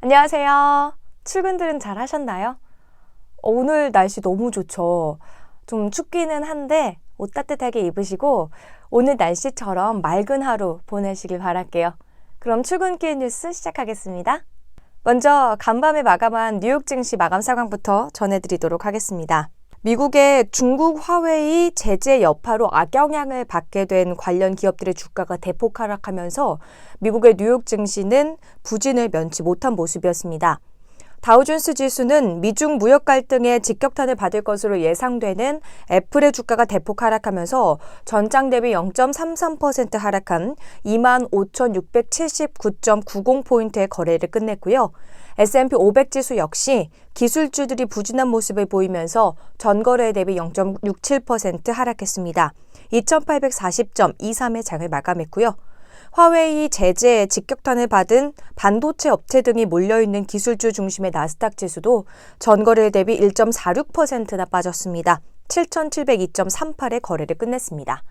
안녕하세요. 출근들은 잘 하셨나요? 오늘 날씨 너무 좋죠. 좀 춥기는 한데 옷 따뜻하게 입으시고 오늘 날씨처럼 맑은 하루 보내시길 바랄게요. 그럼 출근길 뉴스 시작하겠습니다. 먼저 간밤에 마감한 뉴욕 증시 마감 상황부터 전해드리도록 하겠습니다. 미국의 중국 화웨이 제재 여파로 악영향을 받게 된 관련 기업들의 주가가 대폭 하락하면서 미국의 뉴욕 증시는 부진을 면치 못한 모습이었습니다. 다우존스 지수는 미중 무역 갈등에 직격탄을 받을 것으로 예상되는 애플의 주가가 대폭 하락하면서 전장 대비 0.33% 하락한 25,679.90포인트의 거래를 끝냈고요. S&P 500 지수 역시 기술주들이 부진한 모습을 보이면서 전거래 대비 0.67% 하락했습니다. 2,840.23의 장을 마감했고요. 화웨이 제재에 직격탄을 받은 반도체 업체 등이 몰려있는 기술주 중심의 나스닥 지수도 전거래 대비 1.46%나 빠졌습니다. 7,702.38의 거래를 끝냈습니다.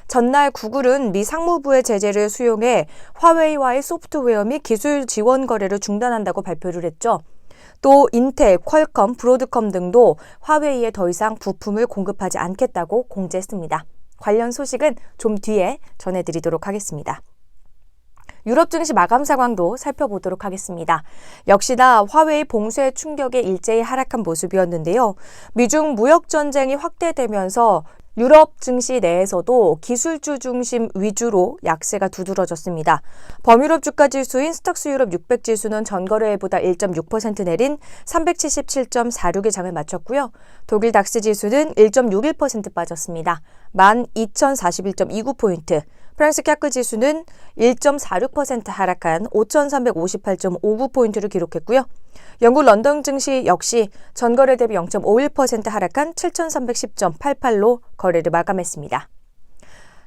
전날 구글은 미 상무부의 제재를 수용해 화웨이와의 소프트웨어 및 기술 지원 거래를 중단한다고 발표를 했죠. 또 인텔, 퀄컴, 브로드컴 등도 화웨이에 더 이상 부품을 공급하지 않겠다고 공지했습니다. 관련 소식은 좀 뒤에 전해드리도록 하겠습니다. 유럽 증시 마감 상황도 살펴보도록 하겠습니다. 역시나 화웨이 봉쇄 충격에 일제히 하락한 모습이었는데요. 미중 무역 전쟁이 확대되면서 유럽 증시 내에서도 기술주 중심 위주로 약세가 두드러졌습니다. 범유럽 주가 지수인 스톡스 유럽 600 지수는 전거래일보다 1.6% 내린 377.46의 장을 마쳤고요. 독일 닥스 지수는 1.61% 빠졌습니다. 12,041.29포인트. 프랑스 캬크 지수는 1.46% 하락한 5,358.59포인트를 기록했고요. 영국 런던 증시 역시 전거래 대비 0.51% 하락한 7,310.88로 거래를 마감했습니다.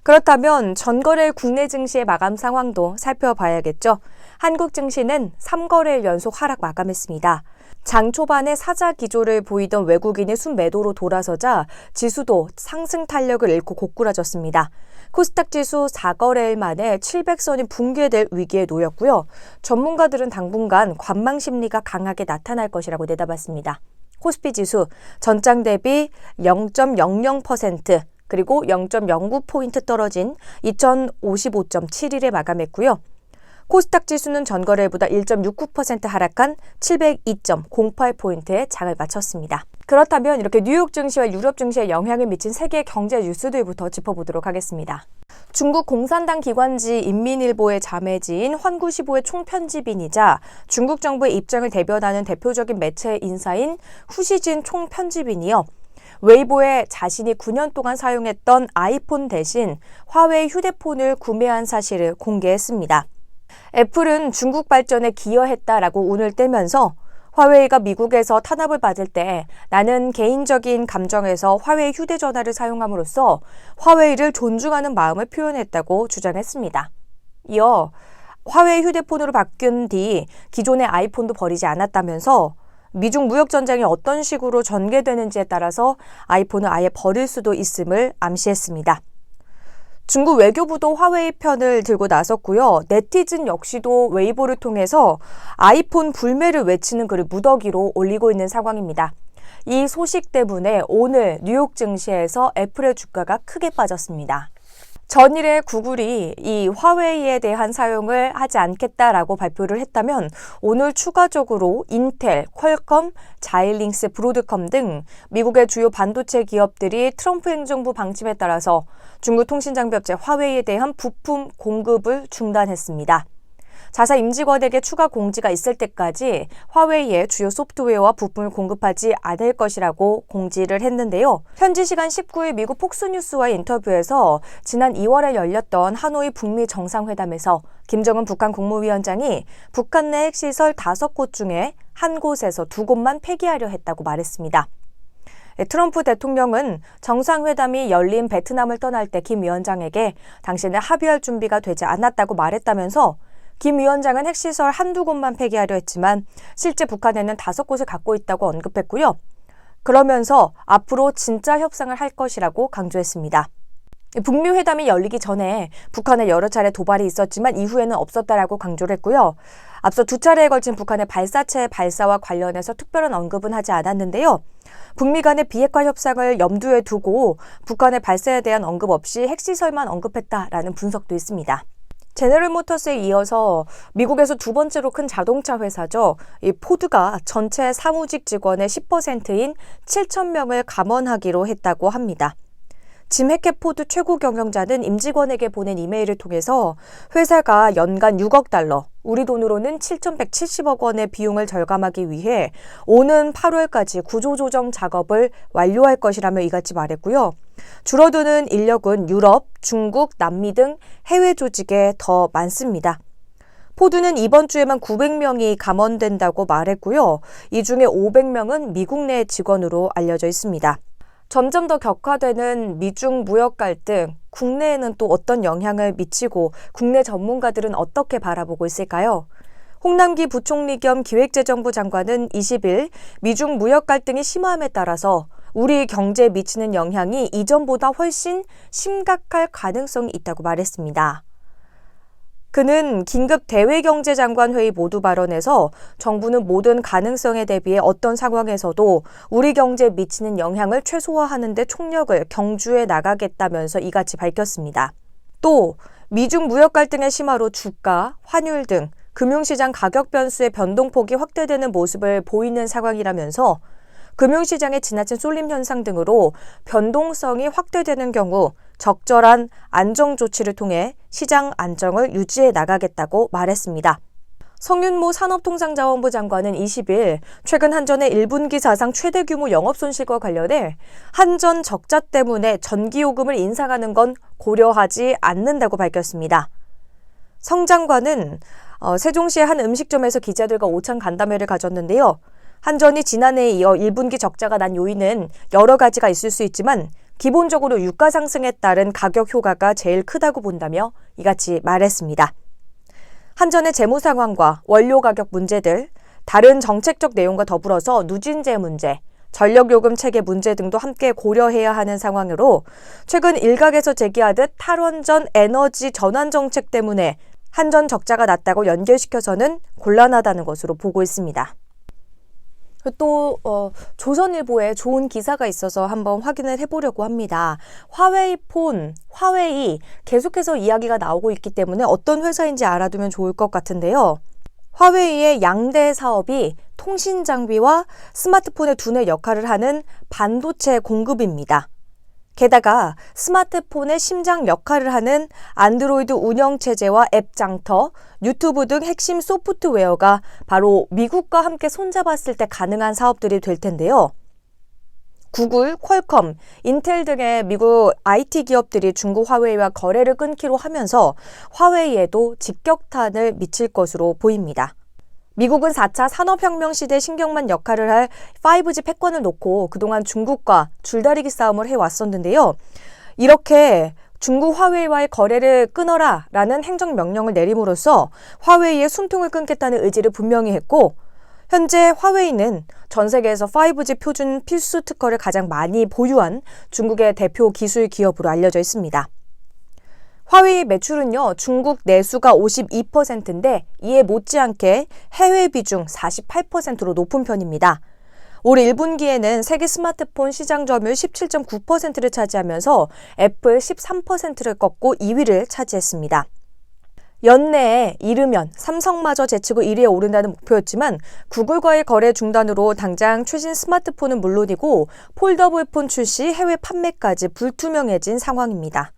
그렇다면 전거래 국내 증시의 마감 상황도 살펴봐야겠죠. 한국 증시는 3거래일 연속 하락 마감했습니다. 장 초반에 사자 기조를 보이던 외국인의 순매도로 돌아서자 지수도 상승 탄력을 잃고 고꾸라졌습니다. 코스닥 지수 4거래일 만에 700선이 붕괴될 위기에 놓였고요. 전문가들은 당분간 관망 심리가 강하게 나타날 것이라고 내다봤습니다. 코스피 지수 전장 대비 0.00% 그리고 0.09포인트 떨어진 2055.71에 마감했고요. 코스닥 지수는 전거래일보다 1.69% 하락한 702.08포인트의 장을 마쳤습니다. 그렇다면 이렇게 뉴욕 증시와 유럽 증시에 영향을 미친 세계 경제 뉴스들부터 짚어보도록 하겠습니다. 중국 공산당 기관지 인민일보의 자매지인 환구시보의 총편집인이자 중국 정부의 입장을 대변하는 대표적인 매체 인사인 후시진 총편집인이요. 웨이보에 자신이 9년 동안 사용했던 아이폰 대신 화웨이 휴대폰을 구매한 사실을 공개했습니다. 애플은 중국 발전에 기여했다라고 운을 떼면서 화웨이가 미국에서 탄압을 받을 때 나는 개인적인 감정에서 화웨이 휴대전화를 사용함으로써 화웨이를 존중하는 마음을 표현했다고 주장했습니다. 이어 화웨이 휴대폰으로 바뀐 뒤 기존의 아이폰도 버리지 않았다면서 미중 무역 전쟁이 어떤 식으로 전개되는지에 따라서 아이폰을 아예 버릴 수도 있음을 암시했습니다. 중국 외교부도 화웨이 편을 들고 나섰고요. 네티즌 역시도 웨이보를 통해서 아이폰 불매를 외치는 글을 무더기로 올리고 있는 상황입니다. 이 소식 때문에 오늘 뉴욕 증시에서 애플의 주가가 크게 빠졌습니다. 전일에 구글이 이 화웨이에 대한 사용을 하지 않겠다라고 발표를 했다면 오늘 추가적으로 인텔, 퀄컴, 자일링스, 브로드컴 등 미국의 주요 반도체 기업들이 트럼프 행정부 방침에 따라서 중국 통신장비업체 화웨이에 대한 부품 공급을 중단했습니다. 자사 임직원에게 추가 공지가 있을 때까지 화웨이의 주요 소프트웨어와 부품을 공급하지 않을 것이라고 공지를 했는데요. 현지 시간 19일 미국 폭스뉴스와의 인터뷰에서 지난 2월에 열렸던 하노이 북미 정상회담에서 김정은 북한 국무위원장이 북한 내 핵시설 5곳 중에 한 곳에서 2곳만 폐기하려 했다고 말했습니다. 트럼프 대통령은 정상회담이 열린 베트남을 떠날 때 김 위원장에게 당신은 합의할 준비가 되지 않았다고 말했다면서 김 위원장은 핵시설 한두 곳만 폐기하려 했지만 실제 북한에는 5곳을 갖고 있다고 언급했고요. 그러면서 앞으로 진짜 협상을 할 것이라고 강조했습니다. 북미 회담이 열리기 전에 북한에 여러 차례 도발이 있었지만 이후에는 없었다라고 강조를 했고요. 앞서 두 차례에 걸친 북한의 발사체 발사와 관련해서 특별한 언급은 하지 않았는데요. 북미 간의 비핵화 협상을 염두에 두고 북한의 발사에 대한 언급 없이 핵시설만 언급했다라는 분석도 있습니다. 제너럴 모터스에 이어서 미국에서 두 번째로 큰 자동차 회사죠. 이 포드가 전체 사무직 직원의 10%인 7,000명을 감원하기로 했다고 합니다. 짐 해켓 포드 최고 경영자는 임직원에게 보낸 이메일을 통해서 회사가 연간 6억 달러, 우리 돈으로는 7,170억 원의 비용을 절감하기 위해 오는 8월까지 구조조정 작업을 완료할 것이라며 이같이 말했고요. 줄어드는 인력은 유럽, 중국, 남미 등 해외 조직에 더 많습니다. 포드는 이번 주에만 900명이 감원된다고 말했고요. 이 중에 500명은 미국 내 직원으로 알려져 있습니다. 점점 더 격화되는 미중 무역 갈등, 국내에는 또 어떤 영향을 미치고 국내 전문가들은 어떻게 바라보고 있을까요? 홍남기 부총리 겸 기획재정부 장관은 20일 미중 무역 갈등이 심화함에 따라서 우리 경제에 미치는 영향이 이전보다 훨씬 심각할 가능성이 있다고 말했습니다. 그는 긴급 대외경제장관 회의 모두 발언에서 정부는 모든 가능성에 대비해 어떤 상황에서도 우리 경제에 미치는 영향을 최소화하는 데 총력을 경주해 나가겠다면서 이같이 밝혔습니다. 또 미중 무역 갈등의 심화로 주가, 환율 등 금융시장 가격 변수의 변동폭이 확대되는 모습을 보이는 상황이라면서 금융시장의 지나친 쏠림 현상 등으로 변동성이 확대되는 경우 적절한 안정 조치를 통해 시장 안정을 유지해 나가겠다고 말했습니다. 성윤모 산업통상자원부 장관은 20일 최근 한전의 1분기 사상 최대 규모 영업손실과 관련해 한전 적자 때문에 전기요금을 인상하는 건 고려하지 않는다고 밝혔습니다. 성 장관은 세종시의 한 음식점에서 기자들과 오찬 간담회를 가졌는데요. 한전이 지난해에 이어 1분기 적자가 난 요인은 여러 가지가 있을 수 있지만 기본적으로 유가 상승에 따른 가격 효과가 제일 크다고 본다며 이같이 말했습니다. 한전의 재무 상황과 원료 가격 문제들, 다른 정책적 내용과 더불어서 누진제 문제, 전력요금 체계 문제 등도 함께 고려해야 하는 상황으로 최근 일각에서 제기하듯 탈원전 에너지 전환 정책 때문에 한전 적자가 났다고 연결시켜서는 곤란하다는 것으로 보고 있습니다. 또 조선일보에 좋은 기사가 있어서 한번 확인을 해보려고 합니다. 화웨이 계속해서 이야기가 나오고 있기 때문에 어떤 회사인지 알아두면 좋을 것 같은데요. 화웨이의 양대 사업이 통신 장비와 스마트폰의 두뇌 역할을 하는 반도체 공급입니다. 게다가 스마트폰의 심장 역할을 하는 안드로이드 운영체제와 앱 장터, 유튜브 등 핵심 소프트웨어가 바로 미국과 함께 손잡았을 때 가능한 사업들이 될 텐데요. 구글, 퀄컴, 인텔 등의 미국 IT 기업들이 중국 화웨이와 거래를 끊기로 하면서 화웨이에도 직격탄을 미칠 것으로 보입니다. 미국은 4차 산업혁명 시대 신경만 역할을 할 5G 패권을 놓고 그동안 중국과 줄다리기 싸움을 해왔었는데요. 이렇게 중국 화웨이와의 거래를 끊어라 라는 행정명령을 내림으로써 화웨이의 숨통을 끊겠다는 의지를 분명히 했고 현재 화웨이는 전 세계에서 5G 표준 필수 특허를 가장 많이 보유한 중국의 대표 기술 기업으로 알려져 있습니다. 화웨이 매출은요, 중국 내수가 52%인데 이에 못지않게 해외 비중 48%로 높은 편입니다. 올 1분기에는 세계 스마트폰 시장 점유율 17.9%를 차지하면서 애플 13%를 꺾고 2위를 차지했습니다. 연내에 이르면 삼성마저 제치고 1위에 오른다는 목표였지만 구글과의 거래 중단으로 당장 최신 스마트폰은 물론이고 폴더블폰 출시, 해외 판매까지 불투명해진 상황입니다.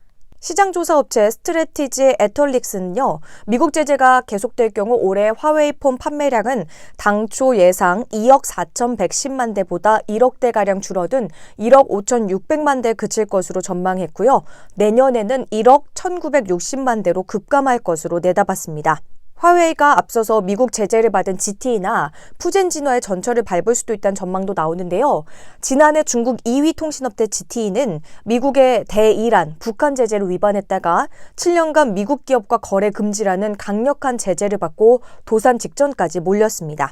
시장조사업체 스트래티지 애털릭스는요, 미국 제재가 계속될 경우 올해 화웨이 폰 판매량은 당초 예상 2억 4,110만 대보다 1억 대가량 줄어든 1억 5,600만 대에 그칠 것으로 전망했고요. 내년에는 1억 1,960만 대로 급감할 것으로 내다봤습니다. 화웨이가 앞서서 미국 제재를 받은 GTE나 푸젠 진화의 전철을 밟을 수도 있다는 전망도 나오는데요. 지난해 중국 2위 통신업체 GTE는 미국의 대이란, 북한 제재를 위반했다가 7년간 미국 기업과 거래 금지라는 강력한 제재를 받고 도산 직전까지 몰렸습니다.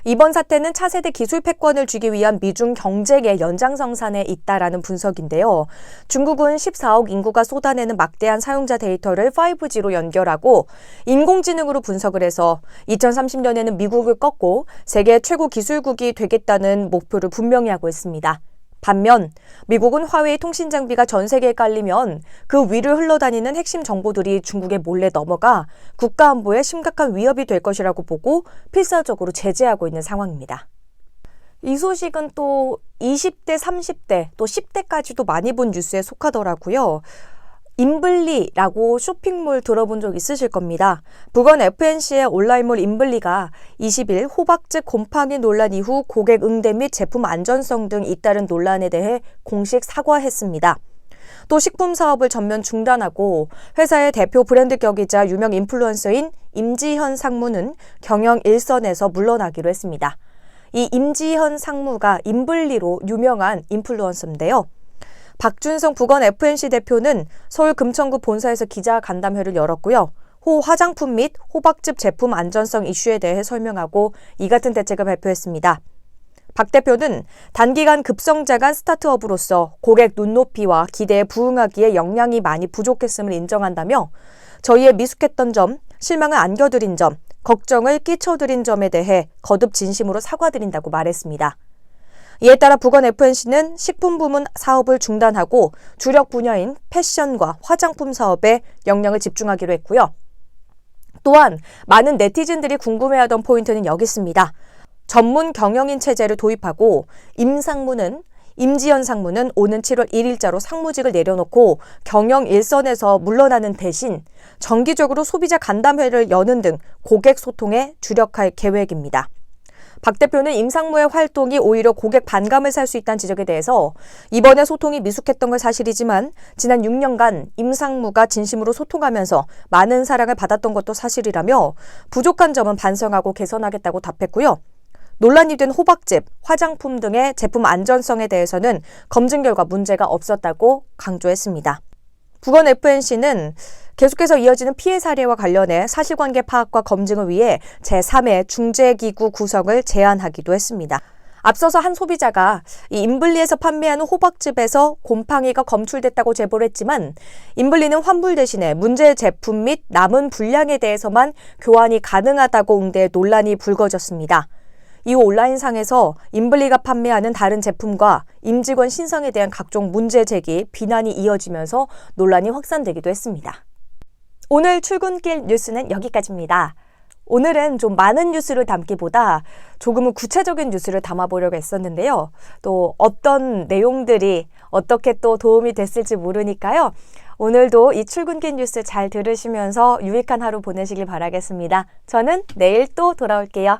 이번 사태는 차세대 기술 패권을 쥐기 위한 미중 경쟁의 연장선상에 있다라는 분석인데요. 중국은 14억 인구가 쏟아내는 막대한 사용자 데이터를 5G로 연결하고 인공지능으로 분석을 해서 2030년에는 미국을 꺾고 세계 최고 기술국이 되겠다는 목표를 분명히 하고 있습니다. 반면 미국은 화웨이 통신 장비가 전 세계에 깔리면 그 위를 흘러다니는 핵심 정보들이 중국에 몰래 넘어가 국가 안보에 심각한 위협이 될 것이라고 보고 필사적으로 제재하고 있는 상황입니다. 이 소식은 또 20대, 30대, 또 10대까지도 많이 본 뉴스에 속하더라고요. 인블리라고 쇼핑몰 들어본 적 있으실 겁니다. 북원 FNC의 온라인몰 인블리가 20일 호박즙 곰팡이 논란 이후 고객 응대 및 제품 안전성 등 잇따른 논란에 대해 공식 사과했습니다. 또 식품 사업을 전면 중단하고 회사의 대표 브랜드 격이자 유명 인플루언서인 임지현 상무는 경영 일선에서 물러나기로 했습니다. 이 임지현 상무가 인블리로 유명한 인플루언서인데요. 박준성 북원 FNC 대표는 서울 금천구 본사에서 기자간담회를 열었고요. 호 화장품 및 호박즙 제품 안전성 이슈에 대해 설명하고 이 같은 대책을 발표했습니다. 박 대표는 단기간 급성장한 스타트업으로서 고객 눈높이와 기대에 부응하기에 역량이 많이 부족했음을 인정한다며 저희의 미숙했던 점, 실망을 안겨드린 점, 걱정을 끼쳐드린 점에 대해 거듭 진심으로 사과드린다고 말했습니다. 이에 따라 북원 FNC는 식품 부문 사업을 중단하고 주력 분야인 패션과 화장품 사업에 역량을 집중하기로 했고요. 또한 많은 네티즌들이 궁금해하던 포인트는 여기 있습니다. 전문 경영인 체제를 도입하고 임지현 상무는 오는 7월 1일자로 상무직을 내려놓고 경영 일선에서 물러나는 대신 정기적으로 소비자 간담회를 여는 등 고객 소통에 주력할 계획입니다. 박 대표는 임 상무의 활동이 오히려 고객 반감을 살 수 있다는 지적에 대해서 이번에 소통이 미숙했던 건 사실이지만 지난 6년간 임 상무가 진심으로 소통하면서 많은 사랑을 받았던 것도 사실이라며 부족한 점은 반성하고 개선하겠다고 답했고요. 논란이 된 호박즙, 화장품 등의 제품 안전성에 대해서는 검증 결과 문제가 없었다고 강조했습니다. 북원 FNC는 계속해서 이어지는 피해 사례와 관련해 사실관계 파악과 검증을 위해 제3회 중재기구 구성을 제안하기도 했습니다. 앞서서 한 소비자가 이 인블리에서 판매하는 호박즙에서 곰팡이가 검출됐다고 제보를 했지만 인블리는 환불 대신에 문제 제품 및 남은 분량에 대해서만 교환이 가능하다고 응대 논란이 불거졌습니다. 이후 온라인상에서 인블리가 판매하는 다른 제품과 임직원 신상에 대한 각종 문제 제기, 비난이 이어지면서 논란이 확산되기도 했습니다. 오늘 출근길 뉴스는 여기까지입니다. 오늘은 좀 많은 뉴스를 담기보다 조금은 구체적인 뉴스를 담아보려고 했었는데요. 또 어떤 내용들이 어떻게 또 도움이 됐을지 모르니까요. 오늘도 이 출근길 뉴스 잘 들으시면서 유익한 하루 보내시길 바라겠습니다. 저는 내일 또 돌아올게요.